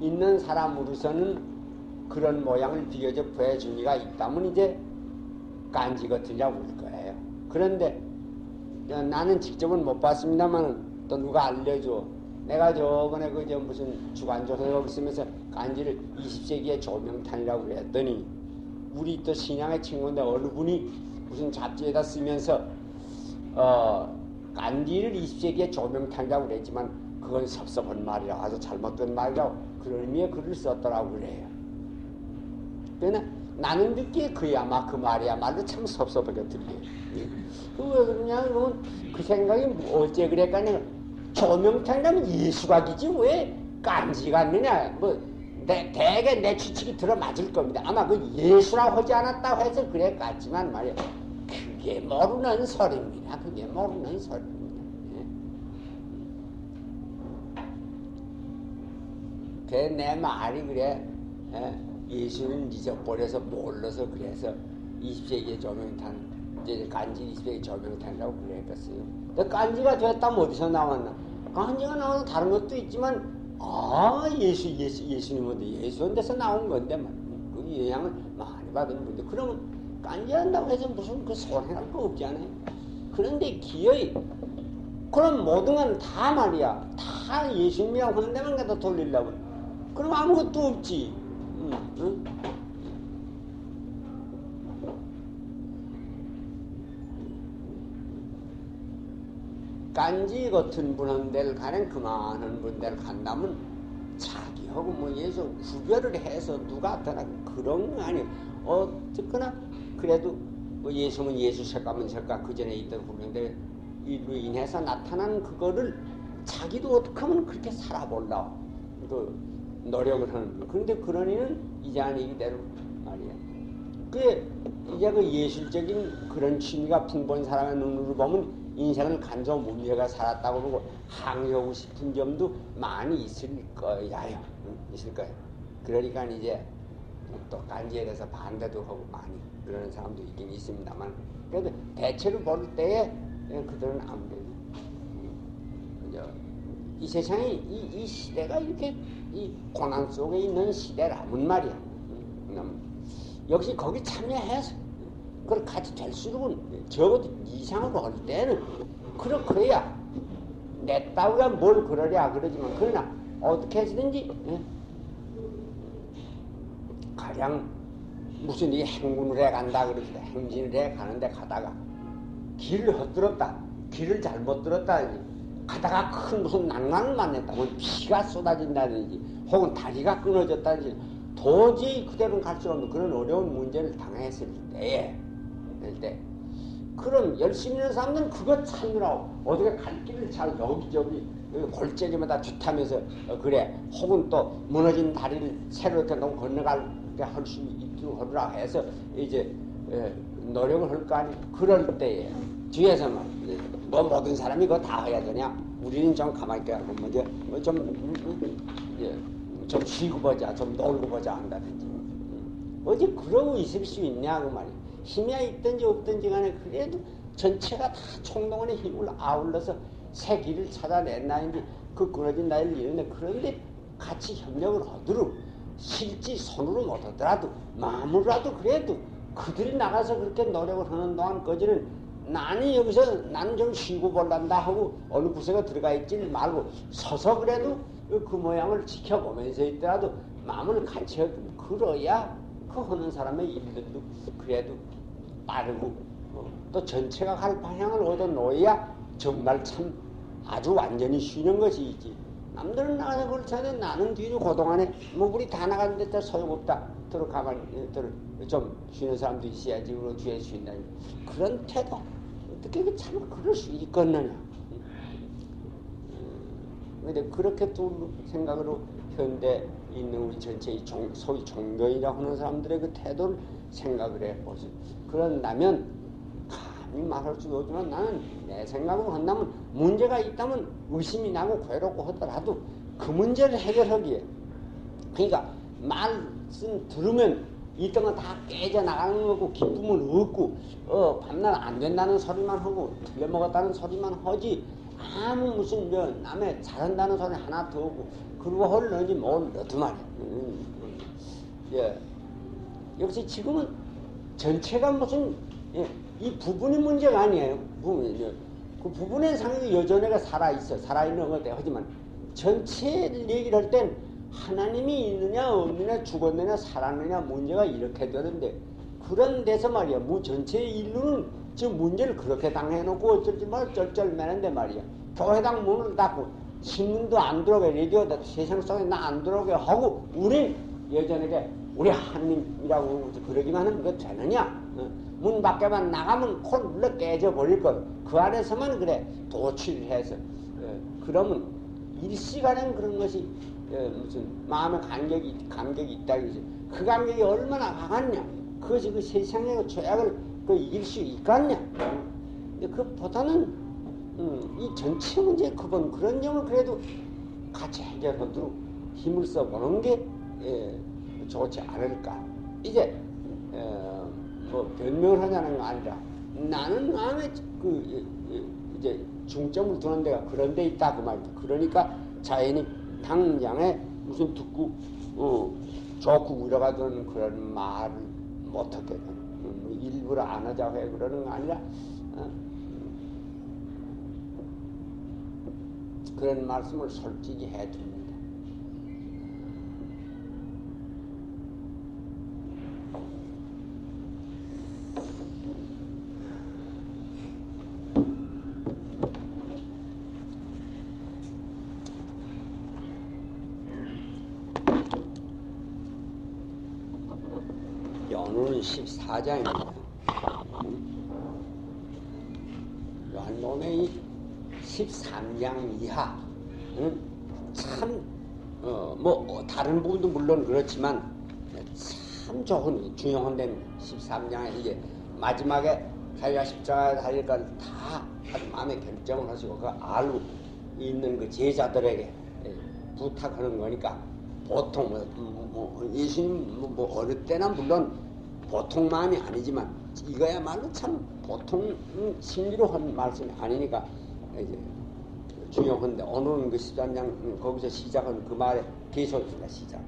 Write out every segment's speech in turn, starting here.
있는 사람으로서는 그런 모양을 비교적 보여주니가 있다면 이제 간지 같으냐고 울 거예요. 그런데 나는 직접은 못 봤습니다만 또 누가 알려줘. 내가 저번에 그저 무슨 주간조선을 쓰면서 간지를 20세기의 조명탄이라고 그랬더니 우리 또 신앙의 친구인데 어느 분이 무슨 잡지에다 쓰면서 간지를 20세기의 조명탄이라고 그랬지만 그건 섭섭한 말이라 아주 잘못된 말이라고 그런 의미의 글을 썼더라고 그래요. 그러나 나는 듣기에 그야마 그 말이야말로 참 섭섭하게 들려요. 왜 그러냐 그러면 그 생각이 어째 그랬까 내가 조명탄이라면 예수각이지 왜 간지가 않느냐 뭐 대개 내 추측이 들어맞을 겁니다. 아마 그 예수라고 하지 않았다고 해서 그래 같지만 말이야 그게 모르는 소리입니다. 그게 모르는 소리입니다. 그래 내 말이 그래 예수는 잊어버려서 몰라서 그래서 20세기의 조명탄 이제 간지 20세기 조명탄이라고 그랬겠어요. 근데 간지가 됐다면 어디서 나왔나? 간지가 나와서 다른 것도 있지만 예수님은 예수한 데서 나온 건데 그 영향을 많이 받은 건데 그러면 간지한다고 해서 무슨 그 손해할 거 없잖아요. 그런데 기어이 그럼 모든 건 다 말이야 다 예수님이라고 하는 데만 갖다 돌리려고 그럼 아무것도 없지. 응? 간지 같은 분한테를 가는 그만한 분들 간다면 자기하고 뭐 예수 구별을 해서 누가 어떠나 그런 거 아니에요. 어쨌거나 그래도 뭐 예수면 예수 색감은 색감 그 전에 있던 분들 일로 인해서 나타난 그거를 자기도 어떻게 하면 그렇게 살아보려고 또 노력을 하는 거예요. 그런데 그러니는 이제 아니기 대로 말이야. 그게 이제 그 예술적인 그런 취미가 풍부한 사람의 눈으로 보면 인생을 간소무미해가 살았다고 그러고 항의하고 싶은 점도 많이 있을 거야요. 있을 거예요. 그러니까 이제 또 간지에 대해서 반대도 하고 많이 그러는 사람도 있긴 있습니다만 그래도 대체로 볼 때에 그들은 아무래도 이 세상이 이 시대가 이렇게 이 고난 속에 있는 시대라면 말이야. 역시 거기 참여해서 그걸 같이 될수록은 적어도 이상으로 할 때는 그래야 내 따위가 뭘 그러랴 그러지만 그러나 어떻게 해서든지 가령 무슨 이 행군을 해 간다 그러지다 행진을 해 가는데 가다가 길을 헛들었다 길을 잘못 들었다 가다가 큰 무슨 난관을 만났다 뭐 피가 쏟아진다든지 혹은 다리가 끊어졌다든지 도저히 그대로는 갈 수 없는 그런 어려운 문제를 당했을 때에 그럼 열심히 있는 사람들은 그거 찾느라고 어떻게 갈 길을 잘 여기저기 골짜기마다 주타면서 그래 혹은 또 무너진 다리를 새로 이렇게 너무 건너갈게 할 수 있도록 하더라 해서 이제 노력을 할 거 아니에요. 그럴 때에 뒤에서 뭐 모든 사람이 그거 다 해야 되냐? 우리는 좀 가만히 있고 좀 쉬고 보자, 좀 놀고 보자 한다든지 어디 그러고 있을 수 있냐고 말이야. 힘이 있든지 없든지 간에 그래도 전체가 다 총동원의 힘을 아울러서 새 길을 찾아낸다든지 그 끊어진 나이를 이루는데 그런데 같이 협력을 하도록 실지 손으로 못하더라도 마음으로라도 그래도 그들이 나가서 그렇게 노력을 하는 동안까지는 나는 좀 쉬고 볼란다 하고 어느 구석에 들어가 있지 말고 서서 그래도 그 모양을 지켜보면서 있더라도 마음을 같이 하고 그러야 그 하는 사람의 일들도 그래도 빠르고 또 전체가 갈 방향을 얻어 놓아야 정말 참 아주 완전히 쉬는 것이 있지. 남들은 나가서 그걸 찾는데 나는 뒤로 그동안에 뭐 우리 다 나갔는데 소용없다. 들어 가만히 좀 쉬는 사람도 있어야지. 그리고 뒤에 쉰다. 그런 태도 어떻게 참 그럴 수 있겠느냐. 근데 그렇게 또 생각으로 현대에 있는 우리 전체의 소위 종교인이라고 하는 사람들의 그 태도를 생각을 해보세요. 그런다면 감히 말할 수도 없지만 나는 내 생각으로 한다면 문제가 있다면 의심이 나고 괴롭고 하더라도 그 문제를 해결하기에 그러니까 말씀 들으면 있던 건 다 깨져나가는 거고 기쁨을 얻고 밤낮 안 된다는 소리만 하고 틀려먹었다는 소리만 하지 아무 무슨 남의 잘한다는 소리 하나 더 하고 그리고 헐는지 몰라도 말이야. 예. 역시 지금은 전체가 무슨, 예, 이 부분이 문제가 아니에요. 그 부분의 상이 여전히가 살아있어. 살아있는 것같 하지만 전체를 얘기를 할 땐 하나님이 있느냐 없느냐 죽었느냐 살았느냐 문제가 이렇게 되는데, 그런 데서 말이야 전체의 인류는 지금 문제를 그렇게 당해놓고 어쩔지 말 쩔쩔매는데 말이야, 교회당 문을 닫고 신문도 안 들어오게 라디오도 세상 속에 나 안 들어오게 하고 우린 여전하게 우리 하나님이라고 그러기만 하면 그거 되느냐? 문 밖에만 나가면 콜 물러 깨져버릴 것. 그 안에서만 그래 도취해서 그러면 일시간엔 그런 것이 무슨 마음의 감격이 있다 그러지. 그 감격이 얼마나 강하냐? 그것이 그 세상의 죄악을 이길 수 있겠냐? 근데 그보다는 이 전체 문제 그런 점을 그래도 같이 해결하도록 힘을 써보는 게 좋지 않을까. 이제 뭐 변명을 하자는 거 아니라 나는 마음에 이제 중점을 두는 데가 그런 데 있다 그 말이다. 그러니까 자연히 당장에 무슨 듣고 좋고 위로가는 그런 말을 못하게 일부러 안 하자고 해 그러는 거 아니라 그런 말씀을 솔직히 해줍니다. 오늘은 14장입니다. 요한복음의 13장 이하는 참 다른 부분도 물론 그렇지만 참 좋은 중요한 데는 13장에 이제 마지막에 자기가 십자가에 달릴 걸 다 마음에 결정을 하시고 그 알고 있는 그 제자들에게 부탁하는 거니까 보통 예수님 어릴 때나 물론 보통 마음이 아니지만 이거야말로 참 보통 심리로 한 말씀이 아니니까 이제 중요한데 오늘은 그 13장 거기서 시작은 그 말에 계속입니다. 시작.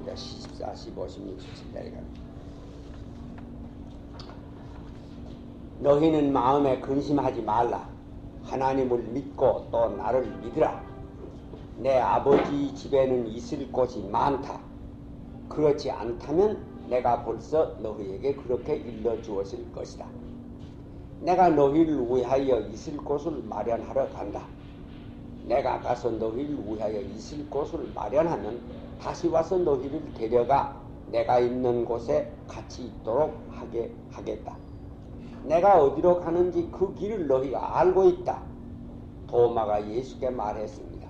이제 14, 15, 16, 17절에 너희는 마음에 근심하지 말라. 하나님을 믿고 또 나를 믿으라. 내 아버지 집에는 있을 곳이 많다. 그렇지 않다면 내가 벌써 너희에게 그렇게 일러주었을 것이다. 내가 너희를 위하여 있을 곳을 마련하러 간다. 내가 가서 너희를 위하여 있을 곳을 마련하면 다시 와서 너희를 데려가 내가 있는 곳에 같이 있도록 하겠다. 내가 어디로 가는지 그 길을 너희가 알고 있다. 도마가 예수께 말했습니다.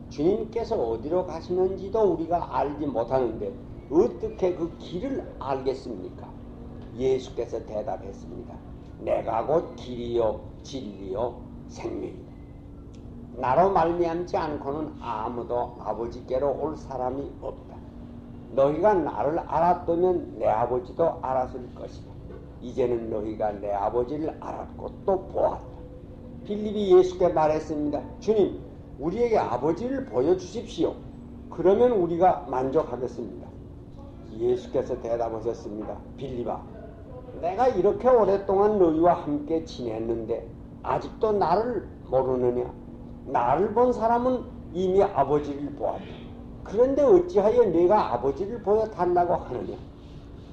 주님께서 어디로 가시는지도 우리가 알지 못하는데 어떻게 그 길을 알겠습니까? 예수께서 대답했습니다. 내가 곧 길이요 진리요 생명이다. 나로 말미암지 않고는 아무도 아버지께로 올 사람이 없다. 너희가 나를 알았다면 내 아버지도 알았을 것이다. 이제는 너희가 내 아버지를 알았고 또 보았다. 빌립이 예수께 말했습니다. 주님, 우리에게 아버지를 보여주십시오. 그러면 우리가 만족하겠습니다. 예수께서 대답하셨습니다. 빌립아, 내가 이렇게 오랫동안 너희와 함께 지냈는데 아직도 나를 모르느냐? 나를 본 사람은 이미 아버지를 보았다. 그런데 어찌하여 내가 아버지를 보여달라고 하느냐?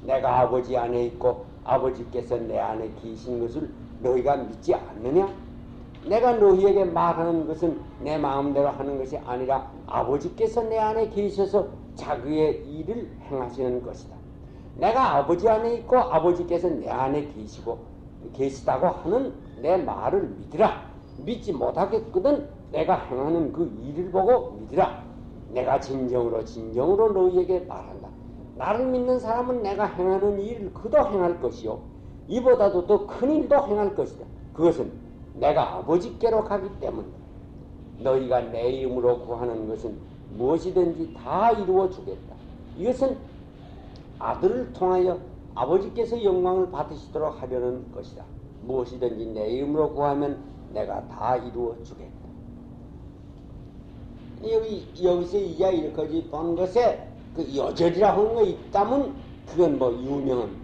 내가 아버지 안에 있고 아버지께서 내 안에 계신 것을 너희가 믿지 않느냐? 내가 너희에게 말하는 것은 내 마음대로 하는 것이 아니라 아버지께서 내 안에 계셔서 자기의 일을 행하시는 것이다. 내가 아버지 안에 있고 아버지께서 내 안에 계시다고 하는 내 말을 믿으라. 믿지 못하겠거든 내가 행하는 그 일을 보고 믿으라. 내가 진정으로 너희에게 말한다. 나를 믿는 사람은 내가 행하는 일을 그도 행할 것이요 이보다도 더 큰 일도 행할 것이다. 그것은 내가 아버지께로 가기 때문이다. 너희가 내 이름으로 구하는 것은 무엇이든지 다 이루어 주겠다. 이것은 아들을 통하여 아버지께서 영광을 받으시도록 하려는 것이다. 무엇이든지 내 이름으로 구하면 내가 다 이루어 주겠다. 여기서 이야 이렇게 본 것에 그 여절이라 하는 거 있다면 그건 뭐 유명한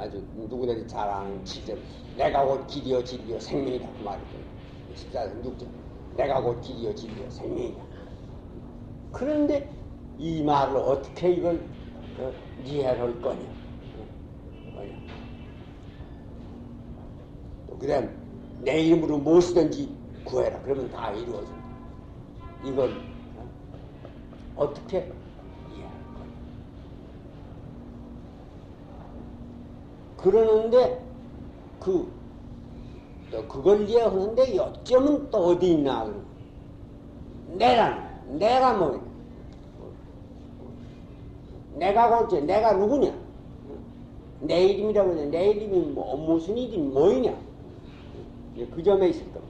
아주 누구든지 잘 아는 지점. 내가 곧 길이요 진리요 생명이다 그 말이죠. 14장 6절. 내가 곧 길이요 진리요 생명이다. 그런데 이 말을 어떻게 이걸 이해를 할 거냐? 또 그다음 내 이름으로 무엇이든지 구해라. 그러면 다 이루어진다. 이걸 어떻게 이해할 거냐? 그러는데 그걸 이해하는데 요점은 또 어디 있나? 내가 뭐냐? 내가 어째? 내가 누구냐? 내 이름이라고 하냐? 내 이름이 뭐 무슨 이름이 뭐이냐? 그 점에 있을 겁니다.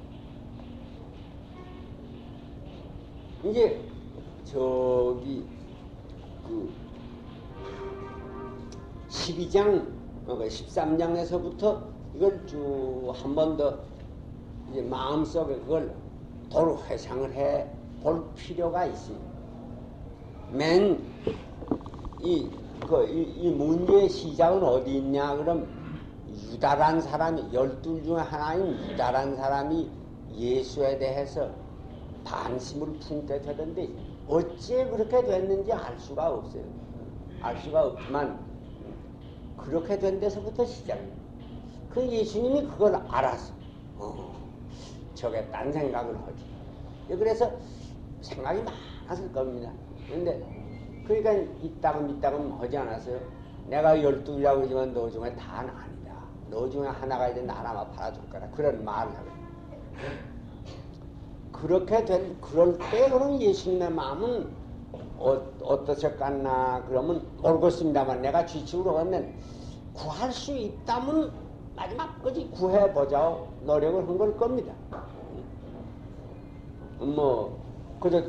이제 저기 그 12장 13장에서부터 이걸 쭉 한 번 더 이제 마음속에 그걸 도로 회상을 해 볼 필요가 있습니다. 이 문제의 시작은 어디 있냐? 그럼 유다란 사람이 12 중에 하나인 유다란 사람이 예수에 대해서 반심을 품게 되던데 어찌 그렇게 됐는지 알 수가 없어요. 알 수가 없지만 그렇게 된 데서부터 시작입니다. 그 예수님이 그걸 알아서 저게 딴 생각을 하지. 그래서 생각이 많았을 겁니다. 그런데 그러니까 이따금 하지 않았어요. 내가 12이라고 하지만 너 중에 다는 아니다. 너 중에 하나가 이제 나라만 팔아줄 거라. 그런 말을 하거든요. 그렇게 그럴 때 그럼 예수님의 마음은 어떠셨겠나 그러면 모르겠습니다만 내가 지식으로 하면 구할 수 있다면 마지막까지 구해보자 노력을 한 걸 겁니다. 뭐 그저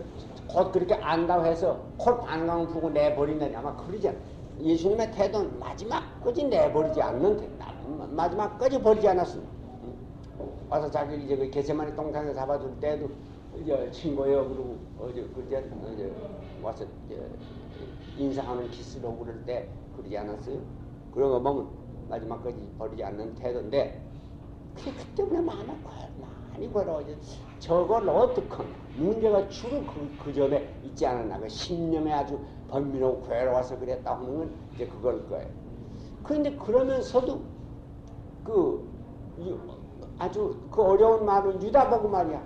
곧 그렇게 안다고 해서 콜 반강 푸고 내버린다니 아마 그러지 않아요. 예수님의 태도는 마지막까지 내버리지 않는 태도. 마지막까지 버리지 않았습니다. 와서 자기 이제 그 게세마니 동산에 잡아줄 때도 이제 친구예요 그러고 어제 와서 이제 인사하는 키스로 그럴 때 그러지 않았어요? 그런 거 보면 마지막까지 버리지 않는 태도인데 그때문에 많이 괴로워져. 저걸 어떡하냐. 문제가 주로 그 점에 있지 않았나. 그 신념에 아주 번민하고 괴로워서 그랬다 하는 건 이제 그걸 거예요. 그런데 그러면서도 아주 그 어려운 말은 유다 보고 말이야.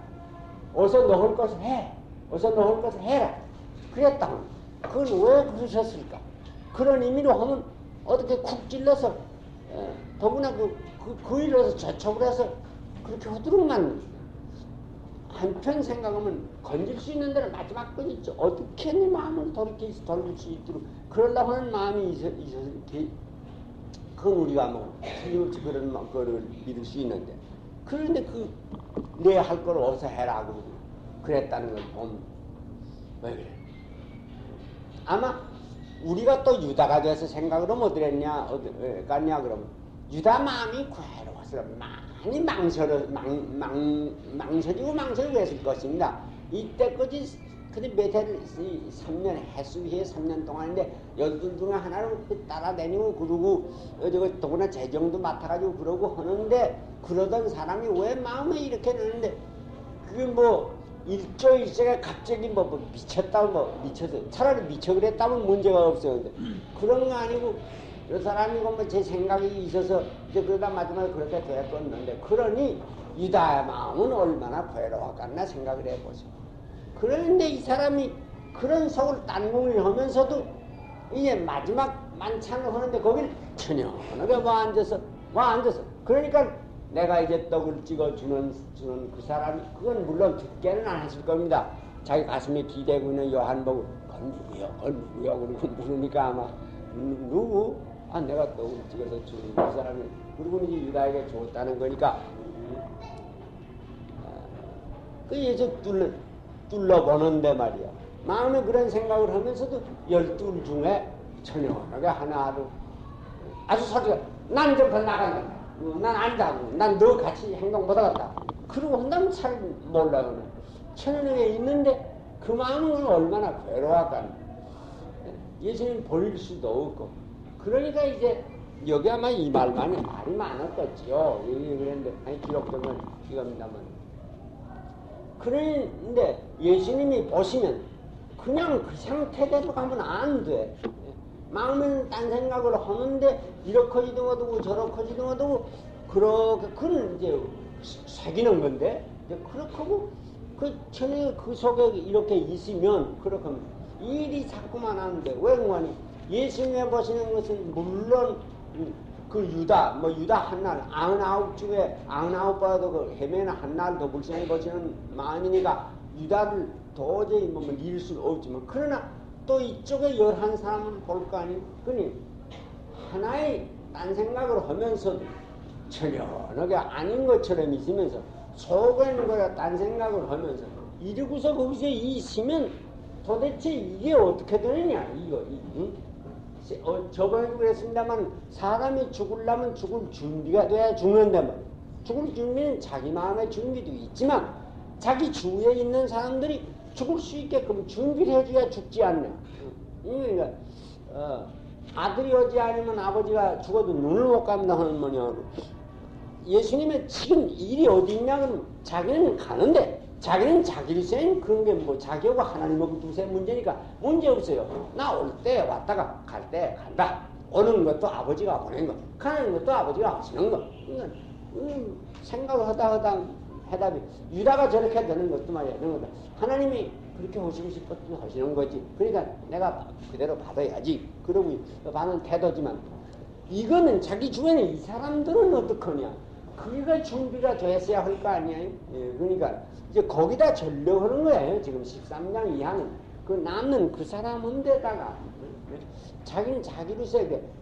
어서 넣을 것을 해. 어서 넣을 것을 해라. 그랬다. 그건 왜 그러셨을까? 그런 의미로 하면 어떻게 쿡 찔러서 더구나 그 일로서 저촉을 해서 그렇게 후두룩만 한편 생각하면 건질 수 있는 데는 마지막까지 있죠. 어떻게 내 마음을 돌릴 수 있도록 그러려고 하는 마음이 있어서 그건 우리가 뭐 틀림없이 그런 거를 믿을 수 있는데 그런데 내 할 걸 어서 해라고 그랬다는 걸 보면 왜 그래? 아마 우리가 또 유다가 돼서 생각을 하면 어디랬냐 그러면 유다 마음이 괴로워서 많이 망설이고 했을 것입니다. 이때까지 근데 메테를 3년 해수위에 3년 동안인데 12 중에 하나를 따라다니고 그러고 더구나 재정도 맡아가지고 그러고 하는데 그러던 사람이 왜 마음에 이렇게 되는데 그게 뭐 일조일조가 갑자기 미쳤다고 미쳐서 차라리 미쳐 그랬다면 문제가 없어요. 근데 그런 거 아니고 이 사람이 제 생각이 있어서 이제 그러다 마지막에 그렇게 됐었는데 그러니 유다의 마음은 얼마나 괴로웠겠나 생각을 해보세요. 그런데 이 사람이 그런 속을 딴궁을 하면서도 이제 마지막 만찬을 하는데 거길 천연하게 와 앉아서 그러니까 내가 이제 떡을 찍어주는 그 사람이 그건 물론 듣게는 안 했을 겁니다. 자기 가슴에 기대고 있는 요한 보고 그건 누구야 그러고 물으니까 아마 누구? 내가 떡을 찍어서 주는 그 사람이 그리고 이제 유다에게 줬다는 거니까 그 예수 뚫러보는데 말이야. 마음에 그런 생각을 하면서도 12 중에 천연하게 하나로 아주 소리가 난 좀 더 나간다. 난 안다고. 난 너 같이 행동 못하겠다. 그러고 한다면 잘 몰라요. 천연하게 있는데 그 마음은 얼마나 괴로워할까. 예수님 버릴 수도 없고. 그러니까 이제 여기 아마 이 말만이 말이 많았겠지요. 그런데 아니 기록된 건 이겁니다만. 그런데 예수님이 보시면 그냥 그 상태대로 가면 안 돼. 마음은 딴 생각을 하는데 이렇게지도 못하고 저렇게지도 못하고 그렇게 그건 이제 새기는 건데 그렇게 하고 그 전에 그 속에 이렇게 있으면 그렇게 하면 일이 자꾸만 하는데 왜 그러니 예수님에 보시는 것은 물론 그 유다 뭐 유다 한날 99주에 99번도 그 헤매는 한날 더 불쌍히 보시는 마음이니까 유다를 도저히 뭐 이길 수는 없지만 그러나 또 이쪽에 11사람을 볼 거 아니에요. 그러니 하나의 딴 생각을 하면서 전혀 그게 아닌 것처럼 있으면서 속에 있는 거야 딴 생각을 하면서 이러고서 거기서 있으면 도대체 이게 어떻게 되느냐 이거 응? 저번에도 그랬습니다만 사람이 죽으려면 죽을 준비가 돼야 죽는단 말이에요. 죽을 준비는 자기 마음의 준비도 있지만 자기 주위에 있는 사람들이 죽을 수 있게끔 준비를 해줘야 죽지 않냐. 그러니까 아들이 오지 않으면 아버지가 죽어도 눈을 못 감다 하는 뭐냐. 예수님의 지금 일이 어디 있냐 그러면 자기는 가는데 자기는 자기일생 그런 게 뭐 자기하고 하나님하고 두세 문제니까 문제 없어요. 나 올 때 왔다가 갈 때 간다. 오는 것도 아버지가 보낸 거, 가는 것도 아버지가 하시는 거. 그러니까 생각을 하다 해답이 유다가 저렇게 되는 것도 말이야. 그런 거다. 하나님이 그렇게 하시고 싶었으면 하시는 거지. 그러니까 내가 그대로 받아야지. 그러고 받는 태도지만 이거는 자기 주변에 이 사람들은 어떡하냐. 그게 준비가 됐어야 할 거 아니에요. 예, 그러니까 이제 거기다 전력하는 거예요. 지금 13장 이하는 그 남는 그 사람인데다가 자기는 자기로서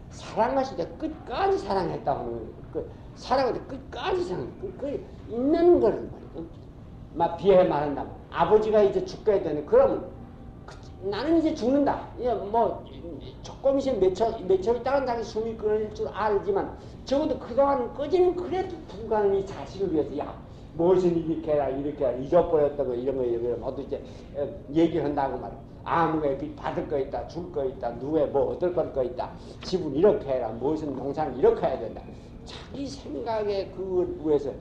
사랑하실 때 끝까지 사랑했다고 하는 거예요. 그 사랑할 때 끝까지 사랑. 그 있는 거를 말이에요. 막 비해 말한다면 아버지가 이제 죽게 되네. 그러면 나는 이제 죽는다. 뭐 조금 있으면 며칠 있다가 자기 숨이 끊어질 줄 알지만 적어도 그동안 꺼지는 그래도 불가능히 자식을 위해서 야 무엇은 이렇게 해라 이렇게 해라 잊어버렸다고 이런 거 모두 이제 얘기한다고 말이야. 아무에 받을 거 있다 줄 거 있다 누구에 뭐 얻을 거 있다 집은 이렇게 해라 무엇은 동상 이렇게 해야 된다. 자기 생각에 그걸 위해서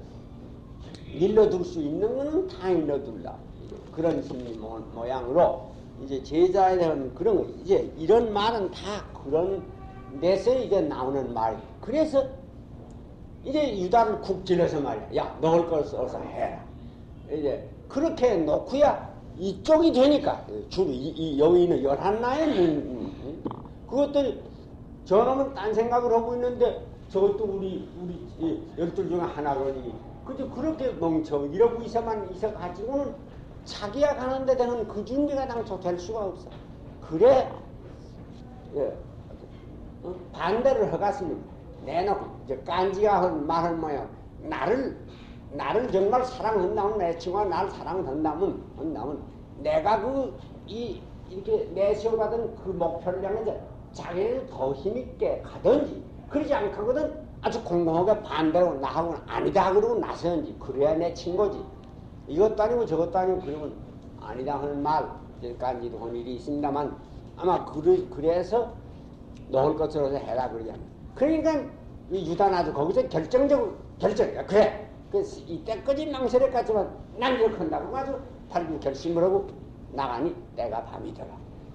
일러둘 수 있는 거는 다 일러둘라. 그런 심리 모양으로 이제 제자에 대한 그런 거 이제 이런 말은 다 그런 데서 이제 나오는 말. 그래서 이제 유다를 쿡 찔러서 말이야. 야, 넣을 걸 써서 해라. 이제 그렇게 놓고야 이쪽이 되니까 주로 여기 있는 11나의 그것들이 저놈은 딴 생각을 하고 있는데 저것도 우리 12 중에 하나거니. 그저 그렇게 멍청 이러고 있어가지고는 자기가 가는데 되는 그 준비가 당초 될 수가 없어. 그래, 예, 반대를 허갔으면 내놓고, 이제 깐지가 한 말을 뭐야, 나를 정말 사랑한다면, 내 친구가 나를 사랑한다면, 내가 이렇게 내세워받은 그 목표를 향해서 자기는 더 힘있게 가든지, 그러지 않거든 아주 공공하게 반대로 나하고는 아니다 그러고 나서는지, 그래야 내 친구지. 이것도 아니고 저것도 아니고 그러면 아니다 하는 말, 깐지도 한 일이 있습니다만, 아마 그래서 놓을 것으로 해라 그러잖아. 그러니까 이 유다나도 거기서 결정이야. 그래. 그래서 이때까지 망설였겠지만 난 이렇게 한다고 아주 발부 결심을 하고 나가니 때가 밤이 되라.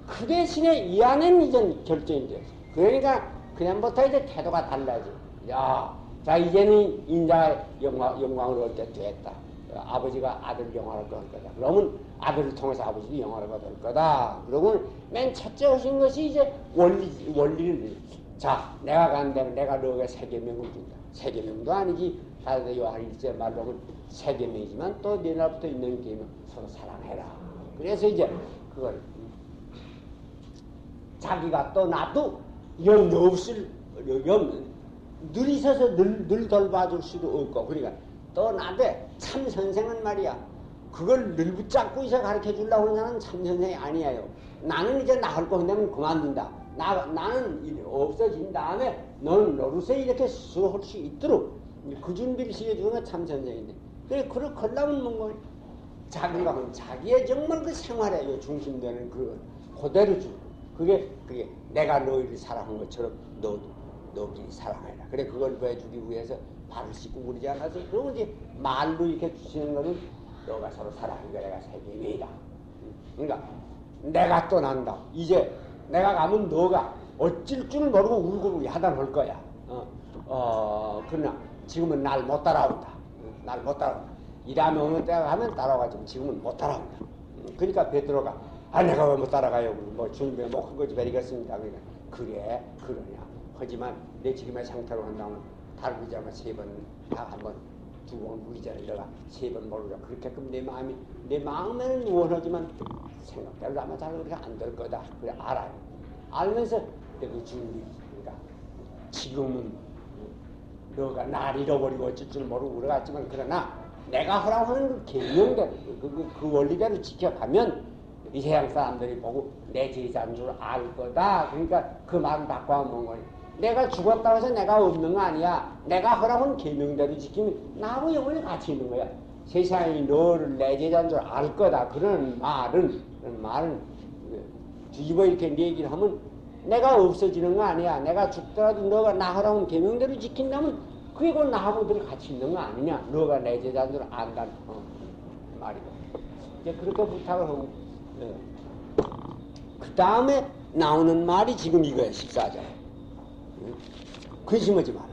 그 대신에 이 안에는 이젠 결정이 되었어. 그러니까 그냥부터 이제 태도가 달라져. 야, 자 이제는 인자의 영광을 얻게 됐다. 아버지가 아들 영화를 얻을 거다. 그러면 아들을 통해서 아버지도 영화를 얻을 거다. 그러면 맨 첫째 하신 것이 이제 원리를. 자, 내가 간다면 내가 너에게 세계명을 준다. 세계명도 아니지. 사도 요한 1세 말로는 세계명이지만 또 내날부터 있는 계명 서로 사랑해라. 그래서 이제 그걸 자기가 또 나도 연 없을 늘 있어서 늘 돌봐줄 수도 없고 그러니까 또 나대 참 선생은 말이야. 그걸 늘 붙잡고 있어 가르쳐 주려고 하는 사람은 참 선생이 아니에요. 나는 이제 나할 거 한다면 그만둔다. 나는 없어진 다음에 너는 너로서 이렇게 스스로 할 수 있도록 그 준비를 시켜주는 건 참 선생인데. 그래, 그걸 걸라면 뭐, 자기가 하면 자기의 정말 그 생활에 중심되는 그대로 주고 그게 내가 너희를 사랑한 것처럼 너희들이 사랑해라. 그래 그걸 보여주기 위해서 발을 씻고 그러지 않아서 그리고 이제 말로 이렇게 주시는 거는 너가 서로 사랑하니까 내가 세계위이다. 그러니까 내가 떠난다. 이제 내가 가면 너가 어쩔 줄 모르고 울고 야단할 거야. 그러나 지금은 날 못 따라온다. 날 못 따라온다. 일하면 어느 때가 가면 따라가지만 지금은 못 따라온다. 그러니까 베드로가 내가 왜 못 따라가요? 뭐 주님의 목한 거지 베리겠습니다. 그러니까 그래 그러냐. 하지만 내 지금의 상태로 한다면 다른 의자만 3번 다 한번 2번 의자를 내가 3번 모르자. 그렇게끔 내 마음에는 원하지만 생각대로 아마 잘 그렇게 안 될 거다. 그래 알아요. 알면서 그 준비. 그러니까 지금은 너가 날 잃어버리고 어쩔 줄 모르고 그러갔지만 그러나 내가 하라고 하는 그 계명대로 그 원리대로 지켜가면 이 세상 사람들이 보고 내 제자인 줄 알 거다. 그러니까 그 말은 바꿔먹은 거니. 내가 죽었다고 해서 내가 없는 거 아니야. 내가 하라고 하는 계명대로 지키면 나하고 영원히 같이 있는 거야. 세상이 너를 내 제자인 줄 알 거다. 그런 말은 뒤집어 이렇게 얘기를 하면 내가 없어지는 거 아니야. 내가 죽더라도 너가 나 하라고 하는 계명대로 지킨다면 그게 곧 나하고 늘 같이 있는 거 아니냐. 너가 내 제자인 줄 안다는 말이고. 이제 그렇게 부탁을 하고 그 다음에 나오는 말이 지금 이거야. 14절. 근심하지 마라.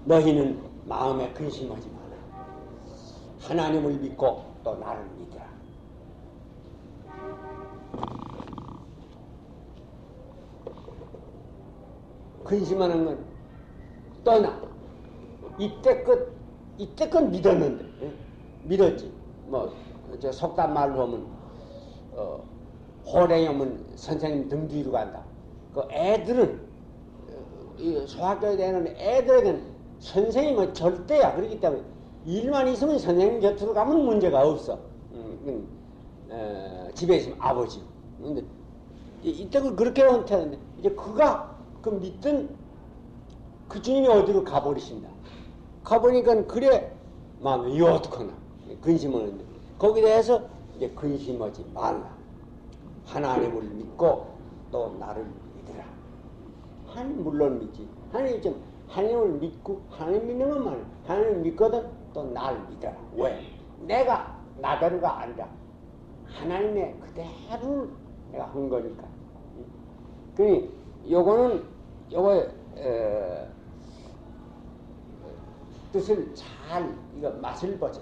너희는 마음에 근심하지 마라. 하나님을 믿고 또 나를 믿으라. 근심하는 건 떠나. 이때껏 믿었는데, 믿었지. 저 속담 말로 하면, 호랭이 하면 선생님 등 뒤로 간다. 그 애들은, 소학교에 되는 애들에게는 선생님은 절대야. 그렇기 때문에 일만 있으면 선생님 곁으로 가면 문제가 없어. 집에 있으면 아버지. 근데 이때껏 그렇게 헌태하는데, 이제 그가 그 믿던 그 주님이 어디로 가버리신다. 가보니까 그래 마음에 이거 어떡하나 근심하는데 거기에 대해서 이제 근심하지 말라. 하나님을 믿고 또 나를 믿으라. 하나님 물론 믿지. 하나님 좀 하나님을 믿고 하나님 믿는 것만 하나님 믿거든 또 나를 믿어라. 왜? 내가 나대로가 아니라 하나님의 그대로 내가 한 거니까. 그러니 요거 뜻을 잘 이거 맛을 보죠.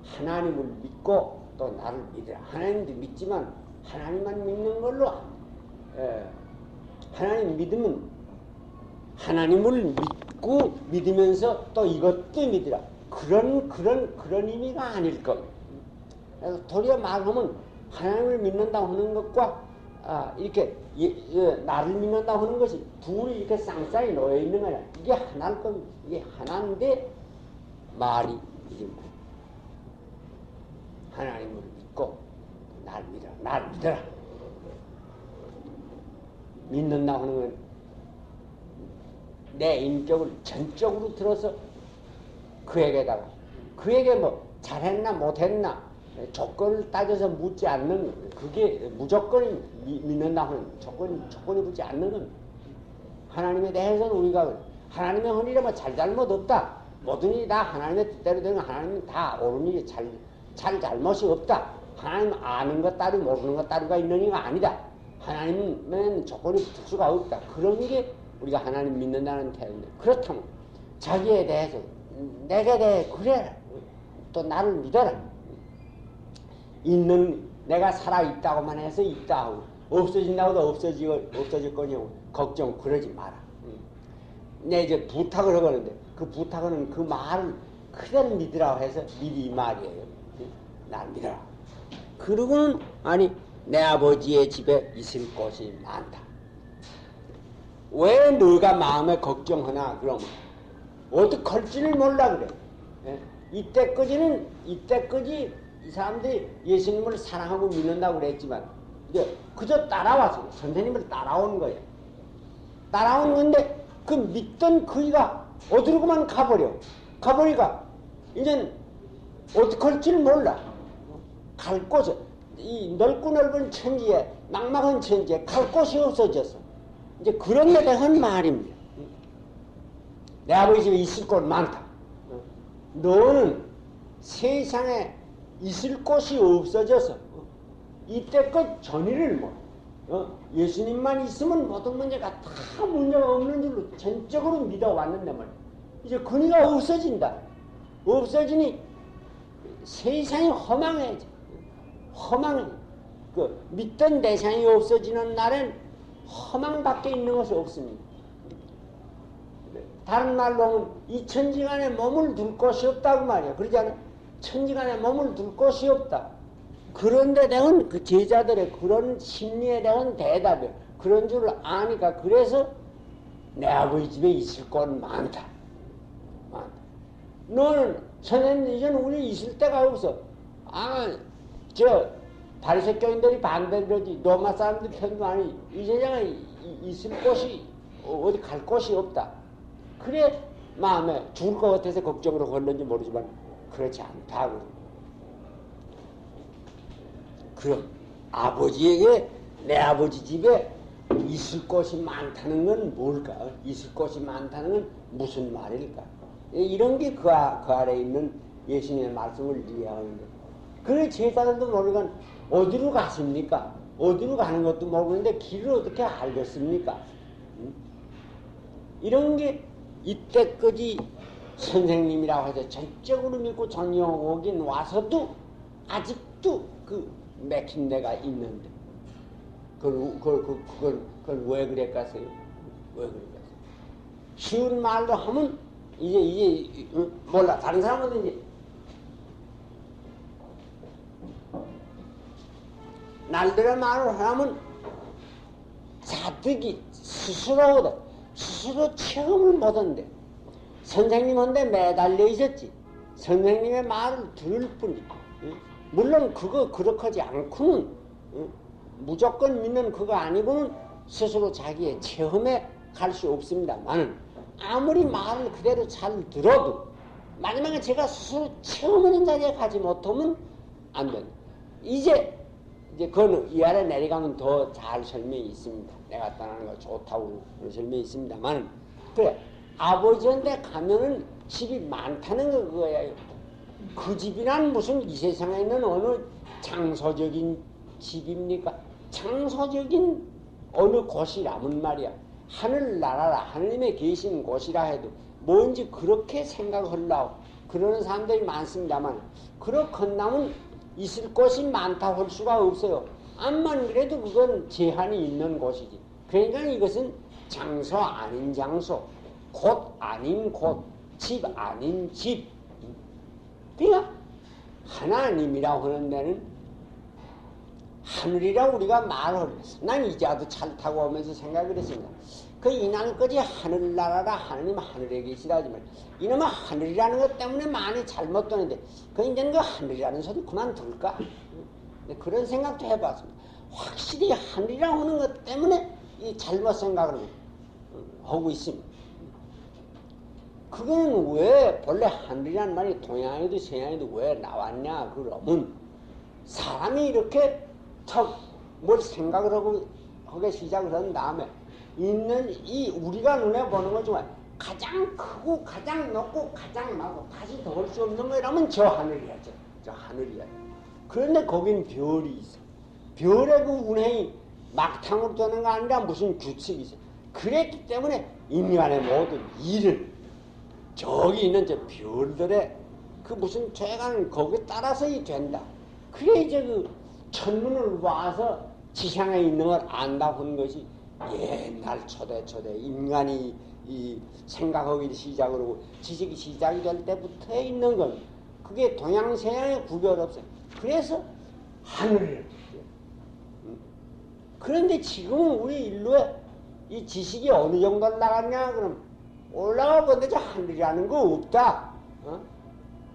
하나님을 믿고 또 나를 믿으라. 하나님도 믿지만 하나님만 믿는 걸로 하나님 믿으면 하나님을 믿고 믿으면서 또 이것도 믿으라. 그런 의미가 아닐 겁니다. 그래서 도리어 말하면 하나님을 믿는다고 하는 것과 이렇게 나를 믿는다고 하는 것이 둘이 이렇게 쌍쌍이 놓여 있는 거야. 이게 하나일 겁니다. 이게 하나인데 말이 이제 하나님을 믿고 날 믿어라. 날 믿어라. 믿는다고 하는 건 내 인격을 전적으로 들어서 그에게다가 그에게 뭐 잘했나 못했나 조건을 따져서 묻지 않는 그게 무조건이 믿는다고 하는 조건이 묻지 않는 겁니다. 하나님에 대해서는 우리가 하나님의 헌일에 뭐 잘잘못 없다. 모든 일이 다 하나님의 뜻대로 되는 하나님은 다 옳은 일이 잘못이 없다. 하나님 아는 것 따로 모르는 것 따로가 있는 이가 아니다. 하나님은 조건이 붙을 수가 없다. 그런 게 우리가 하나님 믿는다는 태도인데 그렇다면 자기에 대해서 내게 대해 그래 또 나를 믿어라. 내가 살아있다고만 해서 있다 하고 없어진다고도 없어질 거냐고 걱정 그러지 마라. 내 이제 부탁을 하거는데 그 부탁은 그 말을 그대로 믿으라고 해서 미리 이 말이에요. 날 믿어라. 그러고는 아니 내 아버지의 집에 있을 곳이 많다. 왜 너가 마음에 걱정하나 그러면 어떻게 할지를 몰라 그래. 이때까지 이 사람들이 예수님을 사랑하고 믿는다고 그랬지만 이제 그저 따라와서 선생님을 따라온 거예요. 따라온 건데 그 믿던 그이가 어디로만 가버려. 가버리가 이젠 어떻게 할지를 몰라. 갈 곳에 이 넓고 넓은 천지에 막막한 천지에 갈 곳이 없어졌어. 이제 그런 데 대한 말입니다. 내 아버지 집에 있을 곳 많다. 너는 세상에 있을 곳이 없어져서 이때껏 전의를 예수님만 있으면 모든 문제가 다 문제가 없는 줄로 전적으로 믿어왔는데 말이야. 이제 근위가 없어진다. 없어지니 세상이 허망해져. 허망해. 그 믿던 대상이 없어지는 날엔 허망밖에 있는 것이 없습니다. 다른 말로 하면 이 천지간에 몸을 둘 곳이 없다고 말이야. 그러지 않아? 천지간에 몸을 둘 곳이 없다. 그런데 대한 그 제자들의 그런 심리에 대한 대답이야. 그런 줄 아니까 그래서 내 아버지 집에 있을 곳 많다. 많다. 너는 선생님 이제는 우리 있을 데가 없어. 바리새교인들이 반대로지 로마 사람들 편도 아니 이 세상에 있을 곳이 어디 갈 곳이 없다. 그래 마음에 죽을 것 같아서 걱정으로 걸는지 모르지만 그렇지 않다고. 그럼 아버지에게 내 아버지 집에 있을 곳이 많다는 건 뭘까? 있을 곳이 많다는 건 무슨 말일까? 이런 게 그 아래에 있는 예수님의 말씀을 이해하는 거예요. 그래 제자들도 모르건 어디로 가십니까? 어디로 가는 것도 모르는데 길을 어떻게 알겠습니까? 이런 게 이때까지 선생님이라고 해서 전적으로 믿고 전용하긴 와서도 아직도 그 맥힌 데가 있는데 그걸 왜 그랬겠어요? 왜 그랬겠어요? 쉬운 말로 하면 이제 몰라. 다른 사람은 이제 날들의 말을 하면 자득이 스스로 체험을 못한대. 선생님한테 매달려 있었지. 선생님의 말을 들을 뿐이. 물론 그거 그렇게 하지 않고는 무조건 믿는 그거 아니고는 스스로 자기의 체험에 갈 수 없습니다만 아무리 말을 그대로 잘 들어도 마지막에 제가 스스로 체험하는 자리에 가지 못하면 안 된다. 이제 그거는 이 아래 내려가면 더 잘 설명이 있습니다. 내가 떠나는 거 좋다고 설명이 있습니다만 그래 아버지한테 가면은 집이 많다는 거 그거예요. 그 집이란 무슨 이 세상에 있는 어느 장소적인 집입니까? 장소적인 어느 곳이라면 말이야. 하늘나라라 하느님의 계신 곳이라 해도 뭔지 그렇게 생각하려고 그러는 사람들이 많습니다만 그렇건나면 있을 곳이 많다 할 수가 없어요. 암만 그래도 그건 제한이 있는 곳이지. 그러니까 이것은 장소 아닌 장소, 곳 아닌 곳, 집 아닌 집. 그러니까 하나님이라고 하는 데는 하늘이라 우리가 말을 했어. 난 이제도 잘 타고 오면서 생각을 했습니다. 그 이날까지 하늘나라라 하느님 하늘에 계시라지만 이놈의 하늘이라는 것 때문에 많이 잘못되는데 그 이제는 그 하늘이라는 소리 그만둘까? 그런 생각도 해봤습니다. 확실히 하늘이라고 하는 것 때문에 이 잘못 생각을 하고 있습니다. 그거는 왜 본래 하늘이라는 말이 동양에도 서양에도 왜 나왔냐 그러면 사람이 이렇게 뭘 생각을 하게 시작을 한 다음에 있는 이 우리가 눈에 보는 것 중에 가장 크고 가장 높고 가장 많고 다시 더 올 수 없는 거라면 저 하늘이야죠. 저 하늘이야. 그런데 거긴 별이 있어. 별의 그 운행이 막탕으로 되는 거 아니라 무슨 규칙이 있어. 그랬기 때문에 인간의 모든 일은 저기 있는 저 별들의 그 무슨 죄가는 거기에 따라서 이 된다. 그래 이제 그 천문을 와서 지상에 있는 걸 안다고 한 것이 옛날 초대 인간이 이 생각하기 시작을 하고 지식이 시작이 될 때부터 있는 건 그게 동양서양의 구별 없어요. 그래서 하늘. 그런데 지금은 우리 인류에 이 지식이 어느 정도 나갔냐 그럼 올라가 본데 저 하늘이라는 거 없다.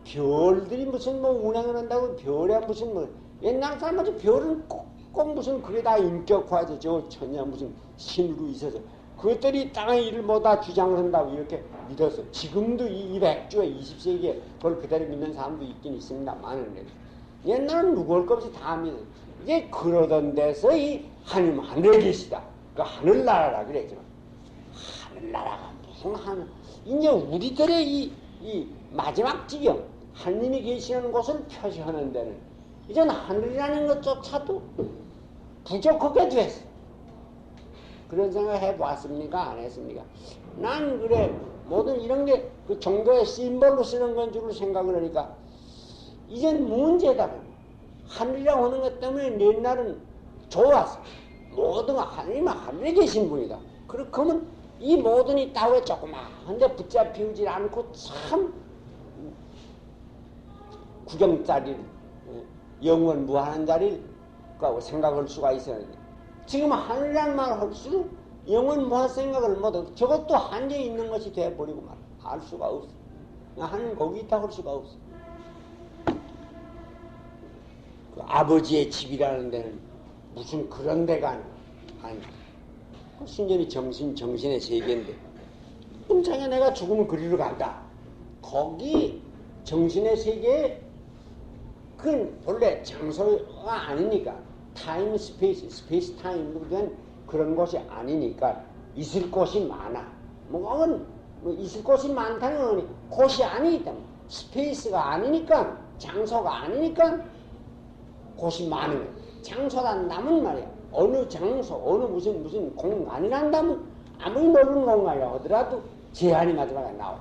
별들이 무슨 뭐 운행을 한다고 별에 무슨 뭐 옛날 사람한테 별은 꼭 무슨 그게 다 인격화죠. 저 천년 무슨 신으로 있어서 그것들이 땅의 일을 모두 주장한다고 이렇게 믿었어. 지금도 이 백주에 20세기에 그걸 그대로 믿는 사람도 있긴 있습니다만 옛날은 누구 할 것 없이 다 믿어. 이제 그러던 데서 이 하나님 하늘에 계시다. 그 하늘나라라 그랬지만 하늘나라가 무슨 하늘? 이제 우리들의 이 마지막 지경 하나님이 계시는 곳을 표시하는 데는 이젠 하늘이라는 것조차도 부족하게 됐어. 그런 생각 해보았습니까? 안 했습니까? 난 그래 모든 이런 게 그 종교의 심벌로 쓰는 건 줄 생각을 하니까 이젠 문제다. 하늘이라고 하는 것 때문에 옛날은 좋았어. 모든 하나님은 하늘에 계신 분이다. 그렇게 하면 이 모든 이 따위에 조그마한데 붙잡히지 않고 참 구경자리를 영원 무한한 자리를 생각할 수가 있었는데 지금 하늘이라는 말을 할수록 영원 무한 생각을 못하고 저것도 한계 있는 것이 되어버리고 말이야. 알 수가 없어. 하늘 거기 있다고 할 수가 없어. 그 아버지의 집이라는 데는 무슨 그런 데가 아니야. 그 순전히 정신의 세계인데 음창에 내가 죽으면 그리로 간다. 거기 정신의 세계에 그건 본래 장소가 아니니까 타임 스페이스 타임으로 된 그런 곳이 아니니까 있을 곳이 많아. 뭐 있을 곳이 많다는 건 곳이 아니니까 스페이스가 아니니까 장소가 아니니까 곳이 많은 거야. 장소란다면 말이야. 어느 장소, 어느 무슨 공간이란다면 아무리 넓은 공간이 하더라도 제한이 마지막에 나와.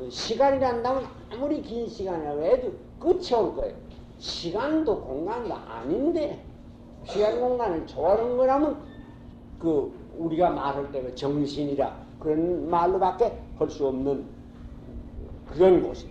시간이란다면 아무리 긴 시간이라고 해도 끝이 올 거예요. 시간도 공간도 아닌데 시간 공간을 초월한 거라면 그 우리가 말할 때 그 정신이라 그런 말로밖에 할 수 없는 그런 곳이